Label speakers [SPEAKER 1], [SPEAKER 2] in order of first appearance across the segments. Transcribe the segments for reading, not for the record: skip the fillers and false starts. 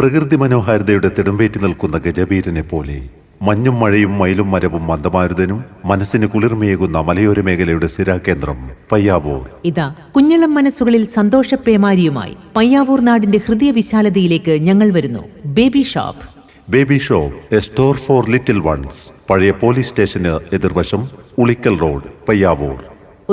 [SPEAKER 1] പ്രകൃതി മനോഹാരിതയുടെ തിടമ്പേറ്റി നിൽക്കുന്ന ഗജബീരനെ പോലെ മഞ്ഞും മഴയും മയിലും മരവും മന്ദമാരുതനും മനസ്സിന് കുളിർമയേകുന്ന മലയോര മേഖലയുടെ സ്ഥിരാകേന്ദ്രം പയ്യാവൂർ.
[SPEAKER 2] ഇതാ കുഞ്ഞളം മനസ്സുകളിൽ സന്തോഷപ്പേമാരിയുമായി പയ്യാവൂർ നാടിന്റെ ഹൃദയ വിശാലതയിലേക്ക് ഞങ്ങൾ വരുന്നു. Baby shop.
[SPEAKER 1] Baby shop, a store for little ones. പഴയ പോലീസ് സ്റ്റേഷന് എതിർവശം, ഉളിക്കൽ റോഡ്, പയ്യാവൂർ.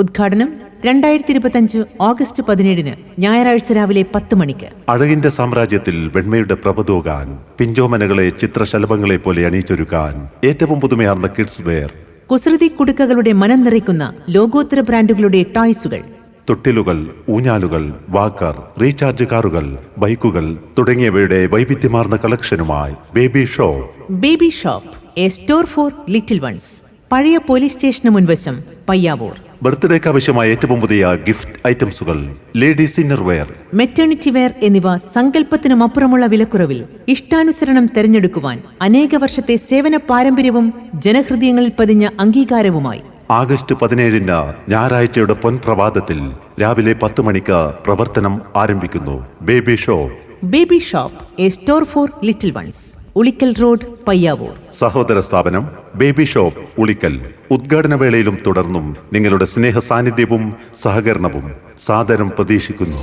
[SPEAKER 2] ഉദ്ഘാടനം 2025 ഓഗസ്റ്റ് 17 ഞായറാഴ്ച രാവിലെ 10 മണിക്ക്.
[SPEAKER 1] അഴകിന്റെ സാമ്രാജ്യത്തിൽ വെണ്മയുടെ പ്രഭതൂകാൻ, പിഞ്ചോമനകളെ ചിത്രശലഭങ്ങളെ പോലെ അണിയിച്ചൊരുക്കാൻ ഏറ്റവും പുതുമയാർന്ന കിഡ്സ് വെയർ,
[SPEAKER 2] കുസൃതി കുടുക്കകളുടെ മനം നിറയ്ക്കുന്ന ലോകോത്തര ബ്രാൻഡുകളുടെ ടോയ്സുകൾ,
[SPEAKER 1] തൊട്ടിലുകൾ, ഊഞ്ഞാലുകൾ, വാക്കർ, റീചാർജ് കാറുകൾ, ബൈക്കുകൾ തുടങ്ങിയവയുടെ വൈവിധ്യമാർന്ന കളക്ഷനുമായി baby shop.
[SPEAKER 2] Baby shop, a store for little ones. പഴയ പോലീസ് സ്റ്റേഷന് മുൻവശം, പയ്യാവൂർ.
[SPEAKER 1] ബർത്ത്ഡേക്ക് ആവശ്യമായ ഏറ്റവും പുതിയ ഗിഫ്റ്റ് ഐറ്റംസുകൾ, ladies inner wear,
[SPEAKER 2] maternity wear എന്നിവ സങ്കല്പത്തിനുമപ്പുറമുള്ള വിലക്കുറവിൽ ഇഷ്ടാനുസരണം തെരഞ്ഞെടുക്കുവാൻ അനേക വർഷത്തെ സേവന പാരമ്പര്യവും ജനഹൃദയങ്ങളിൽ പതിഞ്ഞ അംഗീകാരവുമായി
[SPEAKER 1] ആഗസ്റ്റ് 17 ഞായറാഴ്ചയുടെ പൊൻപ്രഭാതത്തിൽ രാവിലെ 10 മണിക്ക് പ്രവർത്തനം ആരംഭിക്കുന്നു. Baby shop.
[SPEAKER 2] Baby shop, a store for little ones, Ulikkal road, Payyavoor.
[SPEAKER 1] സഹോദര സ്ഥാപനം ബേബി ഷോപ്പ്, ഉളിക്കൽ. ഉദ്ഘാടന വേളയിലും തുടർന്നും നിങ്ങളുടെ സ്നേഹ സാന്നിധ്യവും സഹകരണവും സാദരം പ്രതീക്ഷിക്കുന്നു.